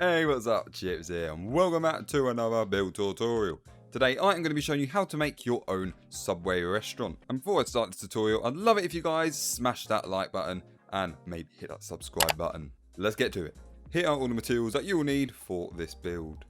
Hey, what's up, Chips here, and welcome back to another build tutorial. Today I am going to be showing you how to make your own Subway restaurant. And before I start this tutorial, I'd love it if you guys smash that like button and maybe hit that subscribe button. Let's get to it. Here are all the materials that you will need for this build.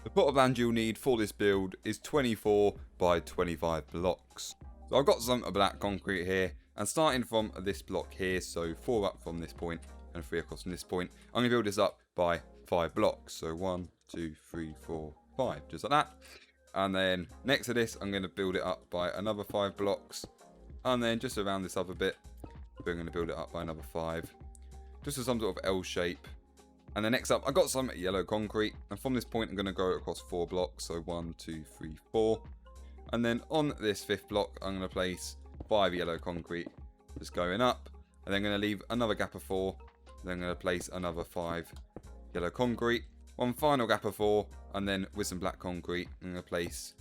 The plot of land you'll need for this build is 24 by 25 blocks. So I've got some black concrete here, and starting from this block here, so 4 up from this point and 3 across from this point, I'm going to build this up by 5 blocks. So 1, 2, 3, 4, 5, just like that. And then next to this, I'm going to build it up by another 5 blocks. And then just around this other bit, we're going to build it up by another 5. Just as some sort of L shape. And then next up, I've got some yellow concrete. And from this point, I'm going to go across 4 blocks. So 1, 2, 3, 4. And then on this 5th block, I'm going to place 5 yellow concrete, just going up. And then I'm going to leave another gap of 4. Then I'm going to place another 5 yellow concrete. One final gap of 4. And then with some black concrete, I'm going to place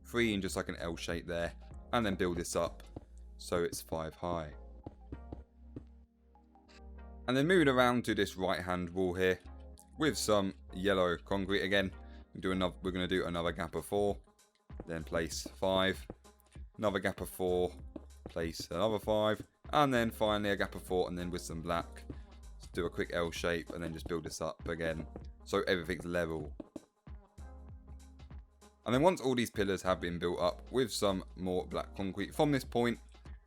3 in just like an L shape there. And then build this up so it's 5 high. And then moving around to this right hand wall here with some yellow concrete again. We're going to do another gap of 4. Then place 5. Another gap of 4. Place another 5. And then finally a gap of 4. And then with some black, just do a quick L shape and then just build this up again so everything's level. And then once all these pillars have been built up with some more black concrete, from this point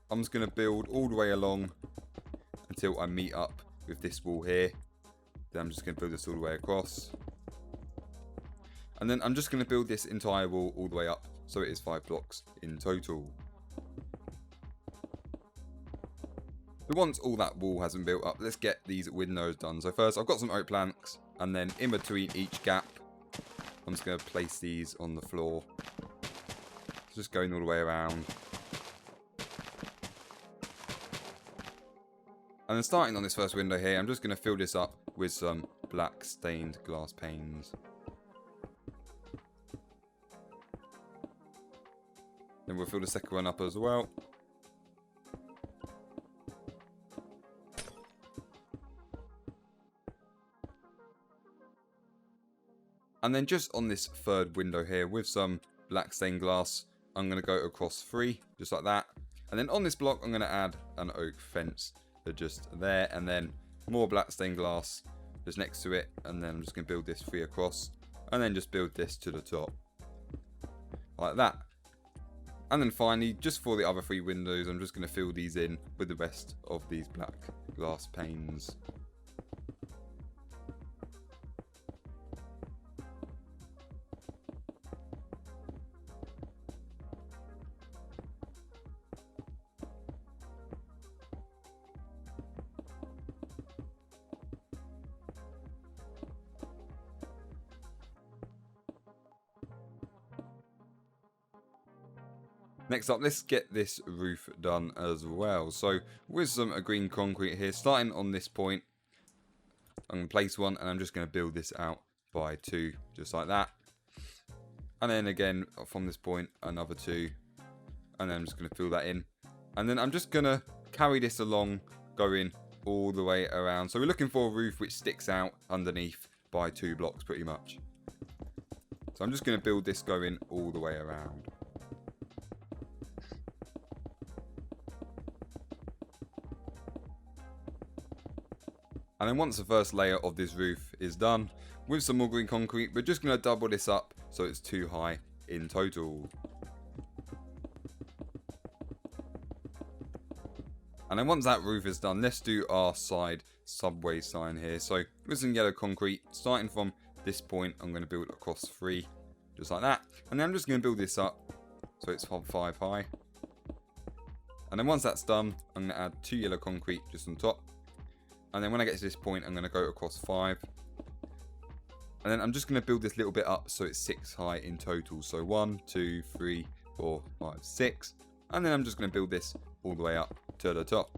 I'm just going to build all the way along until I meet up with this wall here. Then I'm just going to build this all the way across. And then I'm just going to build this entire wall all the way up so it is 5 blocks in total. So once all that wall has been built up, let's get these windows done. So first I've got some oak planks, and then in between each gap I'm just going to place these on the floor. Just going all the way around. And then starting on this first window here, I'm just going to fill this up with some black stained glass panes. Then we'll fill the second one up as well. And then just on this third window here with some black stained glass, I'm going to go across 3, just like that. And then on this block, I'm going to add an oak fence. So just there, and then more black stained glass just next to it. And then I'm just going to build this 3 across. And then just build this to the top. Like that. And then finally, just for the other 3 windows, I'm just going to fill these in with the rest of these black glass panes. Next up, let's get this roof done as well. So with some green concrete here, starting on this point, I'm going to place 1 and I'm just going to build this out by 2, just like that. And then again, from this point, another 2. And then I'm just going to fill that in. And then I'm just going to carry this along, going all the way around. So we're looking for a roof which sticks out underneath by 2 blocks pretty much. So I'm just going to build this going all the way around. And then once the first layer of this roof is done, with some more green concrete, we're just going to double this up so it's 2 high in total. And then once that roof is done, let's do our side Subway sign here. So with some yellow concrete, starting from this point, I'm going to build across 3, just like that. And then I'm just going to build this up so it's 5 high. And then once that's done, I'm going to add 2 yellow concrete just on top. And then when I get to this point, I'm going to go across 5. And then I'm just going to build this little bit up so it's 6 high in total. So 1, 2, 3, 4, 5, 6. And then I'm just going to build this all the way up to the top.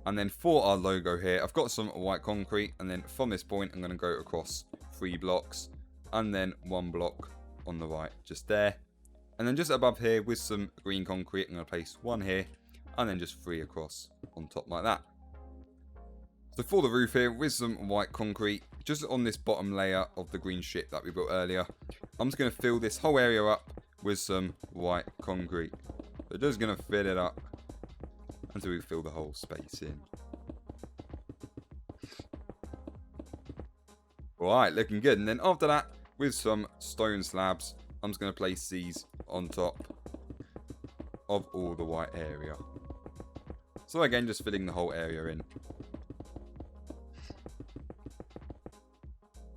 And then for our logo here, I've got some white concrete. And then from this point, I'm going to go across 3 blocks. And then 1 block on the right, just there. And then just above here with some green concrete, I'm going to place 1 here. and then just 3 across on top like that. So for the roof here, with some white concrete, just on this bottom layer of the green strip that we built earlier, I'm just going to fill this whole area up with some white concrete. So just going to fill it up until we fill the whole space in. Alright, looking good. And then after that, with some stone slabs, I'm just going to place these on top of all the white area. So again, just filling the whole area in.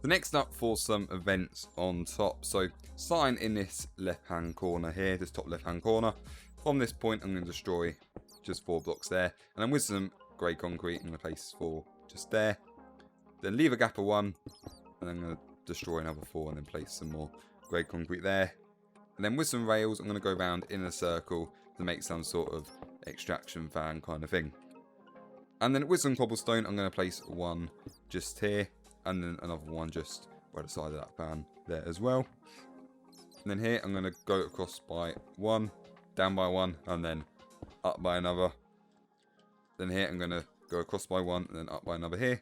The next up for some events on top. So starting in this left hand corner here, this top left hand corner. From this point, I'm going to destroy just 4 blocks there. And then with some grey concrete, I'm going to place 4 just there. Then leave a gap of 1. And then I'm going to destroy another 4 and then place some more grey concrete there. And then with some rails, I'm going to go around in a circle to make some sort of extraction fan kind of thing. And then with some cobblestone, I'm going to place 1 just here. And then another 1 just by the side of that fan there as well. And then here, I'm going to go across by 1, down by 1, and then up by another. Then here, I'm going to go across by 1, and then up by another here.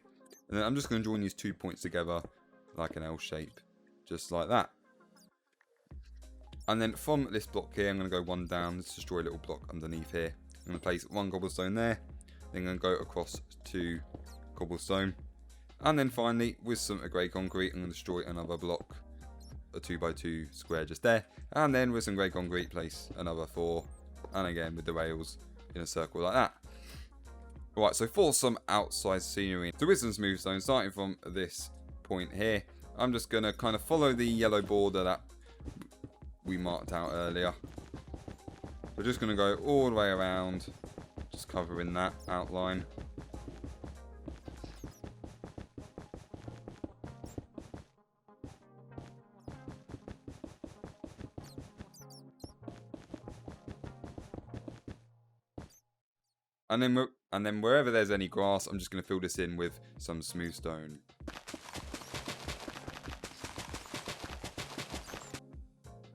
And then I'm just going to join these 2 points together like an L shape, just like that. And then from this block here, I'm going to go 1 down. Let's destroy a little block underneath here. I'm going to place 1 cobblestone there. Then I'm going to go across 2 cobblestone. And then finally, with some grey concrete, I'm going to destroy another block, a 2x2 square just there. And then with some grey concrete, place another 4. And again, with the rails in a circle like that. Alright, so for some outside scenery, so with some smooth stone, starting from this point here, I'm just going to kind of follow the yellow border that we marked out earlier. We're just going to go all the way around, just covering that outline. And then wherever there's any grass, I'm just going to fill this in with some smooth stone.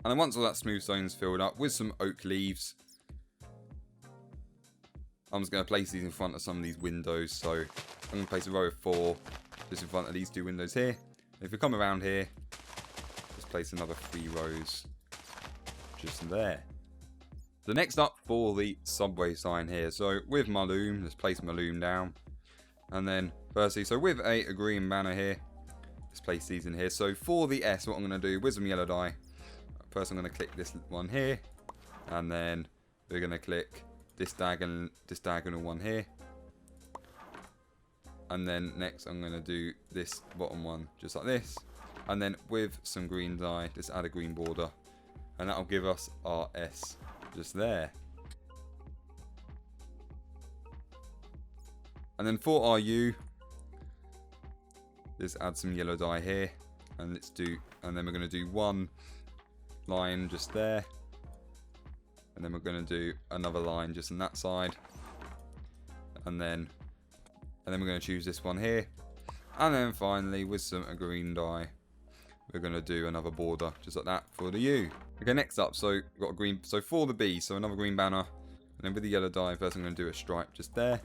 And then once all that smooth stone is filled up with some oak leaves, I'm just going to place these in front of some of these windows. So I'm going to place a row of 4 just in front of these 2 windows here. And if we come around here, just place another 3 rows just there. The next up for the subway sign here. So with my loom, let's place my loom down. And then firstly, so with a green banner here, let's place these in here. So for the S, what I'm going to do with some yellow dye, first I'm going to click this one here. And then we're going to click this diagonal one here. And then next I'm going to do this bottom one just like this. And then with some green dye, just add a green border. And that'll give us our S just there. And then for our U, just add some yellow dye here. And then we're going to do 1 line just there. And then we're going to do another line just on that side. And then we're going to choose this one here. And then finally, with some green dye, we're going to do another border just like that for the U. Okay, next up, so we've got a green, so for the B, so another green banner. And then with the yellow dye, first I'm going to do a stripe just there.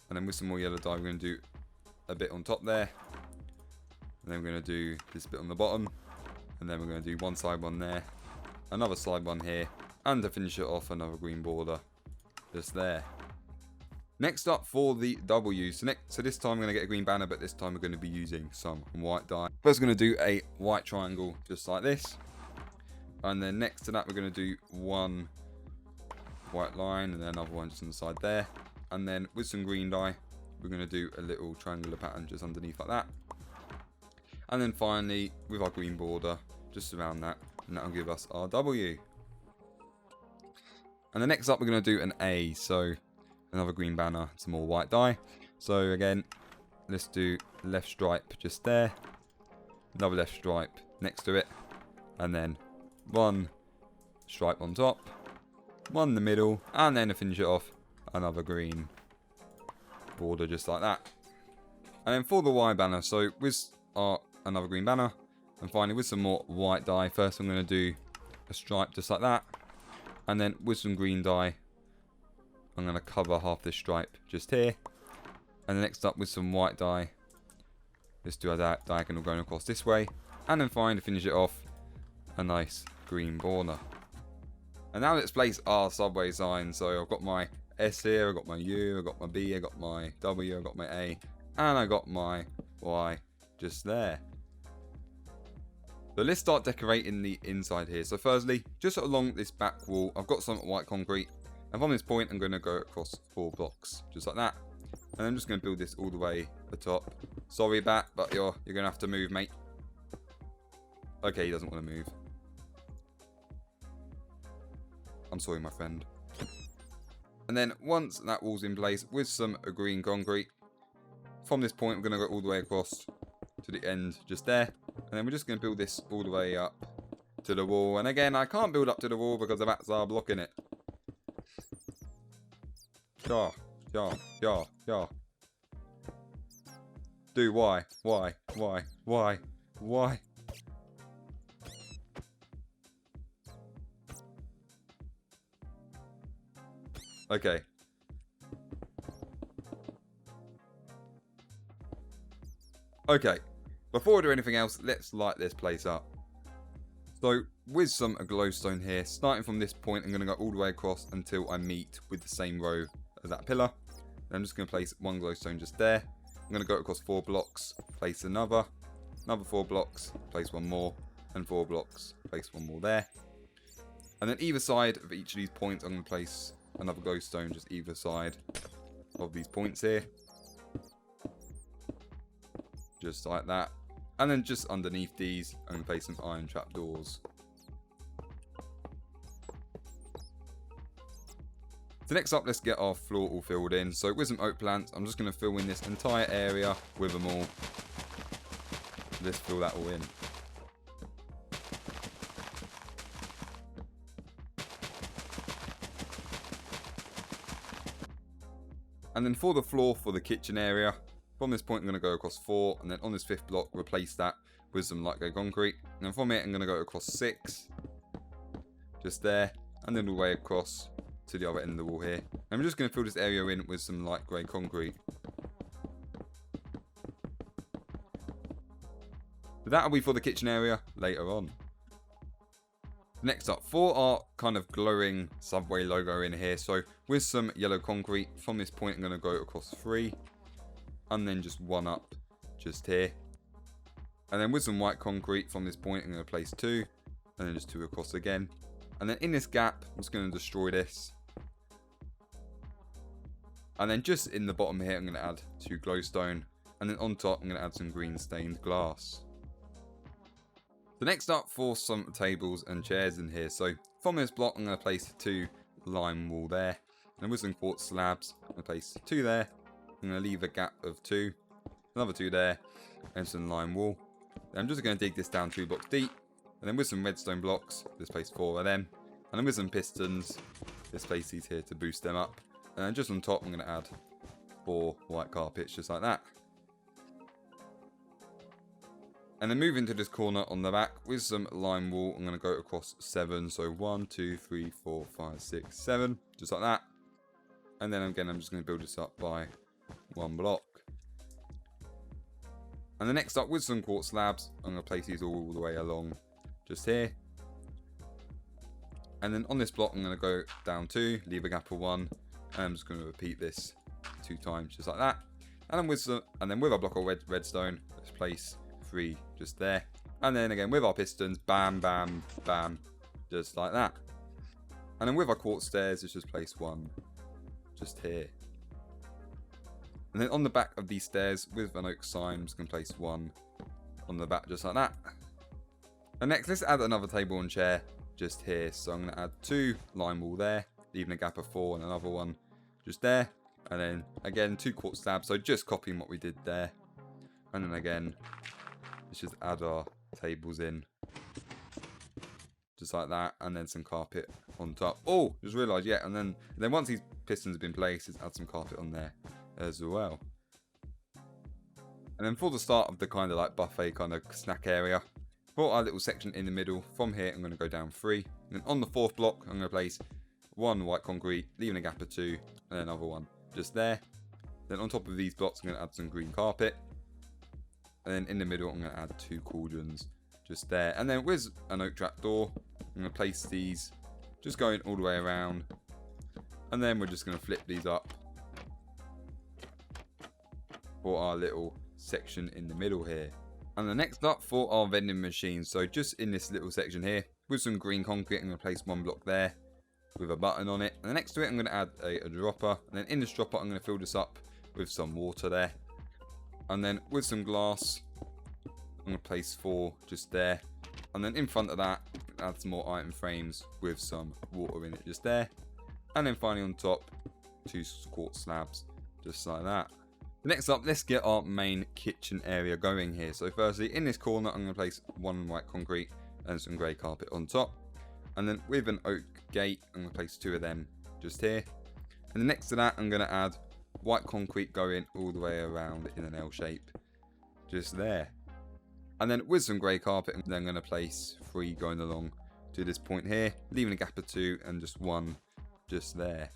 And then with some more yellow dye, we're going to do a bit on top there. And then we're going to do this bit on the bottom. And then we're going to do one side one there. Another side one here. And to finish it off, another green border just there. Next up for the W, so this time I'm going to get a green banner, but this time we're going to be using some white dye. First we're going to do a white triangle just like this. And then next to that we're going to do 1 white line and then another one just on the side there. And then with some green dye, we're going to do a little triangular pattern just underneath like that. And then finally, with our green border, just around that, and that'll give us our W. And then next up we're going to do an A, so another green banner, some more white dye. So again, let's do left stripe just there, another left stripe next to it, and then 1 stripe on top, 1 in the middle, and then to finish it off, another green border just like that. And then for the Y banner, so with another green banner, and finally with some more white dye, first I'm going to do a stripe just like that, and then with some green dye, I'm going to cover half this stripe just here. And then next up with some white dye, let's do a diagonal going across this way. And then finally, to finish it off, a nice green border. And now let's place our subway sign. So I've got my S here, I've got my U, I've got my B, I've got my W, I've got my A, and I got my Y just there. So let's start decorating the inside here. So firstly, just along this back wall, I've got some white concrete. And from this point, I'm going to go across 4 blocks, just like that. And I'm just going to build this all the way to the top. Sorry, Bat, but you're going to have to move, mate. Okay, he doesn't want to move. I'm sorry, my friend. And then once that wall's in place with some green concrete, from this point, we're going to go all the way across to the end, just there. And then we're just going to build this all the way up to the wall. And again, I can't build up to the wall because the bats are blocking it. Yeah. Dude, why? Okay. Okay. Before we do anything else, let's light this place up. So, with some glowstone here, starting from this point, I'm going to go all the way across until I meet with the same row as that pillar. And I'm just going to place one glowstone just there. I'm going to go across 4 blocks, place another 4 blocks, place one more, and 4 blocks, place one more there. And then either side of each of these points, I'm going to place another glowstone just either side of these points here. Just like that. And then just underneath these, I'm going to place some iron trapdoors. So next up, let's get our floor all filled in. So with some oak plants, I'm just going to fill in this entire area with them all. Let's fill that all in. And then for the floor for the kitchen area, from this point I'm going to go across 4, and then on this 5th block replace that with some light grey concrete. And then from here I'm going to go across 6, just there, and then all the way across to the other end of the wall here. And I'm just going to fill this area in with some light grey concrete. But that'll be for the kitchen area later on. Next up, for our kind of glowing Subway logo in here, so with some yellow concrete, from this point I'm going to go across 3, and then just 1 up just here. And then with some white concrete, from this point I'm going to place 2, and then just 2 across again. And then in this gap, I'm just going to destroy this. And then just in the bottom here, I'm going to add 2 glowstone. And then on top, I'm going to add some green stained glass. So next up, for some tables and chairs in here. So from this block, I'm going to place 2 lime wool there. And with some quartz slabs, I'm going to place 2 there. I'm going to leave a gap of 2. Another 2 there. And some lime wool. Then I'm just going to dig this down 2 blocks deep. And then with some redstone blocks, let's place 4 of them. And then with some pistons, let's place these here to boost them up. And then just on top, I'm going to add 4 white carpets, just like that. And then move into this corner on the back with some lime wool. I'm going to go across 7. So 1, 2, 3, 4, 5, 6, 7. Just like that. And then again, I'm just going to build this up by 1 block. And then next up, with some quartz slabs, I'm going to place these all the way along just here. And then on this block, I'm going to go down 2, leave a gap of 1. And I'm just going to repeat this 2 times, just like that. And then with our block of redstone, let's place 3 just there. And then again with our pistons, bam, bam, bam, just like that. And then with our quartz stairs, let's just place 1 just here. And then on the back of these stairs with an oak sign, I'm just going to place 1 on the back, just like that. And next, let's add another table and chair just here. So I'm going to add 2 lime wool there, leaving a gap of 4 and another 1 just there. And then again 2 quartz slabs, so just copying what we did there. And then again, let's just add our tables in just like that, and then some carpet on top. Oh, just realised, yeah. And then once these pistons have been placed, let's add some carpet on there as well. And then for the start of the kind of like buffet kind of snack area, for our little section in the middle, from here I'm going to go down 3. And then on the 4th block, I'm going to place one white concrete, leaving a gap of 2, and another one just there. Then on top of these blocks, I'm going to add some green carpet. And then in the middle, I'm going to add 2 cauldrons just there. And then with an oak trap door, I'm going to place these just going all the way around. And then we're just going to flip these up for our little section in the middle here. And the next up for our vending machine. So just in this little section here, with some green concrete, I'm going to place 1 block there with a button on it. And next to it, I'm going to add a dropper. And then in this dropper, I'm going to fill this up with some water there. And then with some glass, I'm going to place 4 just there. And then in front of that, add some more item frames with some water in it just there. And then finally on top, 2 quartz slabs just like that. Next up, let's get our main kitchen area going here. So firstly, in this corner, I'm going to place 1 white concrete and some grey carpet on top. And then with an oak gate, I'm going to place 2 of them just here. And then next to that, I'm going to add white concrete going all the way around in an L shape just there. And then with some grey carpet, I'm then going to place 3 going along to this point here, leaving a gap of 2 and just 1 just there.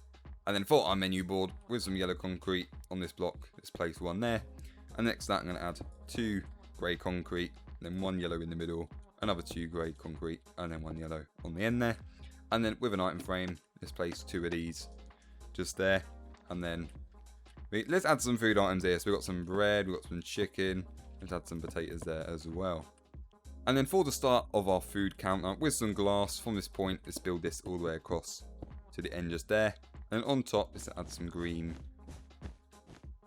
And then for our menu board, with some yellow concrete on this block, let's place 1 there. And next to that, I'm going to add 2 grey concrete, then 1 yellow in the middle, another 2 grey concrete, and then 1 yellow on the end there. And then with an item frame, let's place 2 of these just there. And then let's add some food items here. So we've got some bread, we've got some chicken, let's add some potatoes there as well. And then for the start of our food counter, with some glass from this point, let's build this all the way across to the end just there. And on top, let's add some green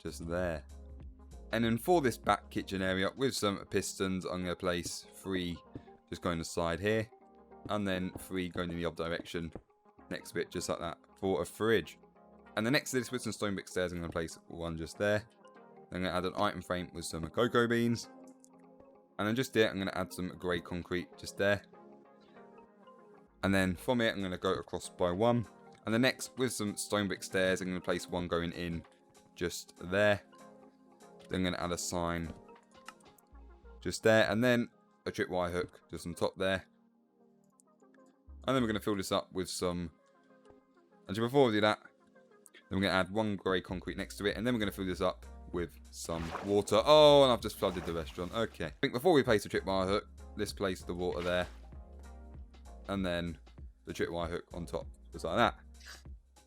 just there. And then for this back kitchen area, with some pistons, I'm going to place 3 just going the side here. And then 3 going in the other direction next to it, just like that, for a fridge. And then next to this, with some stone brick stairs, I'm going to place 1 just there. Then I'm going to add an item frame with some cocoa beans. And then just here, I'm going to add some grey concrete just there. And then from here, I'm going to go across by 1. And the next, with some stone brick stairs, I'm going to place 1 going in just there. Then I'm going to add a sign just there. And then a tripwire hook just on top there. And then we're going to fill this up with some... And before we do that, then we're going to add 1 grey concrete next to it. And then we're going to fill this up with some water. Oh, and I've just flooded the restaurant. Okay. I think before we place the tripwire hook, let's place the water there. And then the tripwire hook on top. Just like that.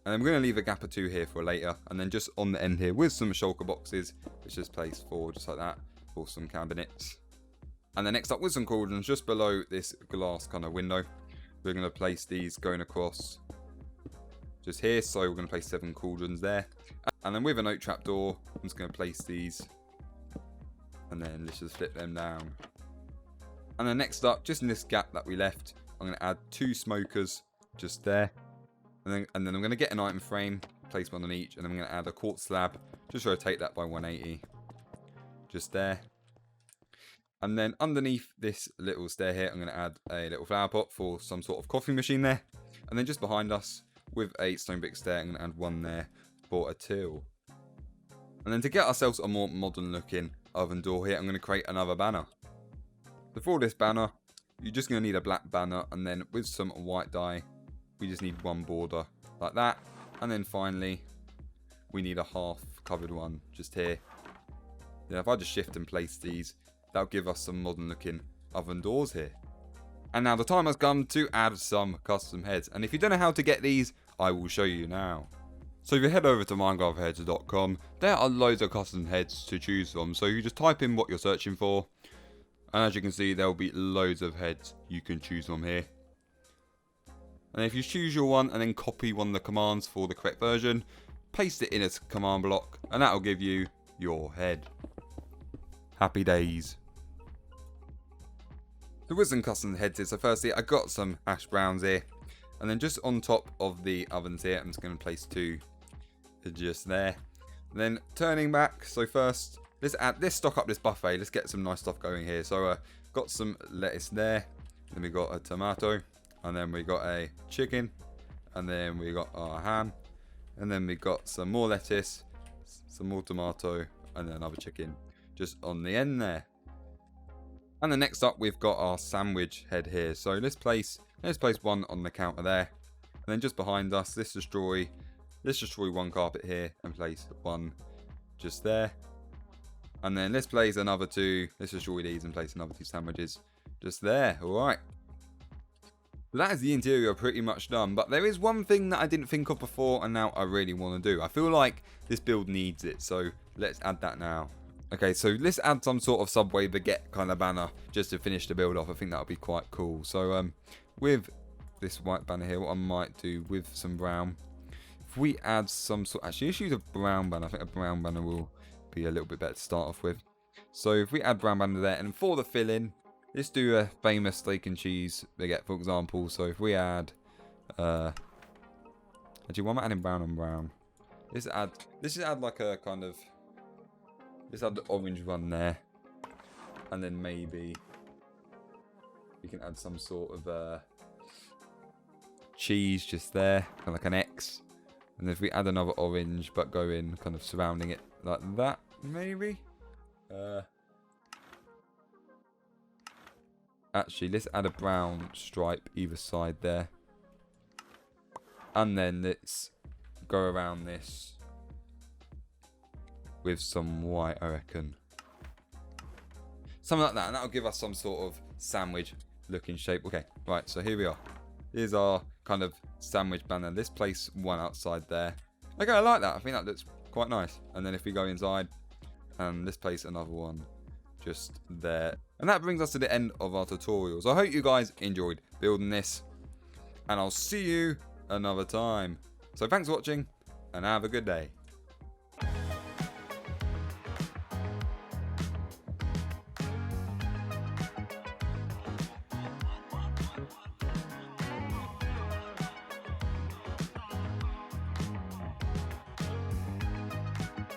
And then we're going to leave a gap or 2 here for later. And then just on the end here with some shulker boxes, let's just place 4 just like that for some cabinets. And then next up with some cauldrons just below this glass kind of window. We're going to place these going across just here. So we're going to place 7 cauldrons there. And then with an oak trap door, I'm just going to place these. And then let's just flip them down. And then next up, just in this gap that we left, I'm going to add 2 smokers just there. And then I'm going to get an item frame, place 1 on each, and then I'm going to add a quartz slab. Just rotate that by 180. Just there. And then underneath this little stair here, I'm going to add a little flower pot for some sort of coffee machine there. And then just behind us, with a stone brick stair, I'm going to add 1 there for a till. And then to get ourselves a more modern looking oven door here, I'm going to create another banner. So for this banner, you're just going to need a black banner, and then with some white dye, we just need 1 border like that. And then finally, we need a half covered one just here. Yeah, if I just shift and place these, that'll give us some modern looking oven doors here. And now the time has come to add some custom heads. And if you don't know how to get these, I will show you now. So if you head over to minecraftheads.com, there are loads of custom heads to choose from. So you just type in what you're searching for. And as you can see, there will be loads of heads you can choose from here. And if you choose your one and then copy one of the commands for the correct version, paste it in a command block, and that will give you your head. Happy days. The with some custom heads here. So firstly, I got some hash browns here. And then just on top of the ovens here, I'm just going to place 2 just there. And then turning back, so first, let's stock up this buffet. Let's get some nice stuff going here. So got some lettuce there. Then we got a tomato. And then we got a chicken. And then we got our ham. And then we got some more lettuce, some more tomato, and then another chicken just on the end there. And then next up, we've got our sandwich head here. So let's place 1 on the counter there. And then just behind us, let's destroy one carpet here and place one just there. And then let's place another two. Let's destroy these and place another two sandwiches just there. Alright. That is the interior pretty much done. But there is one thing that I didn't think of before and now I really want to do. I feel like this build needs it. So let's add that now. Okay, so let's add some sort of Subway baguette kind of banner just to finish the build off. I think that would be quite cool. So with this white banner here, what I might do with some brown. If we add some sort... Actually, let's use a brown banner. I think a brown banner will be a little bit better to start off with. So if we add brown banner there, and for the filling, let's do a famous steak and cheese baguette, for example. So if we add, actually, why am I adding brown on brown? Let's just add like a kind of, let's add the orange one there, and then maybe we can add some sort of cheese just there, kind of like an X. And if we add another orange, but go in kind of surrounding it like that, maybe. Actually, let's add a brown stripe either side there. And then let's go around this with some white, I reckon. Something like that, and that'll give us some sort of sandwich looking shape. Okay, right, so here we are. Here's our kind of sandwich banner. Let's place one outside there. Okay, I like that. I think that looks quite nice. And then if we go inside, and let's place another one just there. And that brings us to the end of our tutorial. So I hope you guys enjoyed building this. And I'll see you another time. So thanks for watching, and have a good day.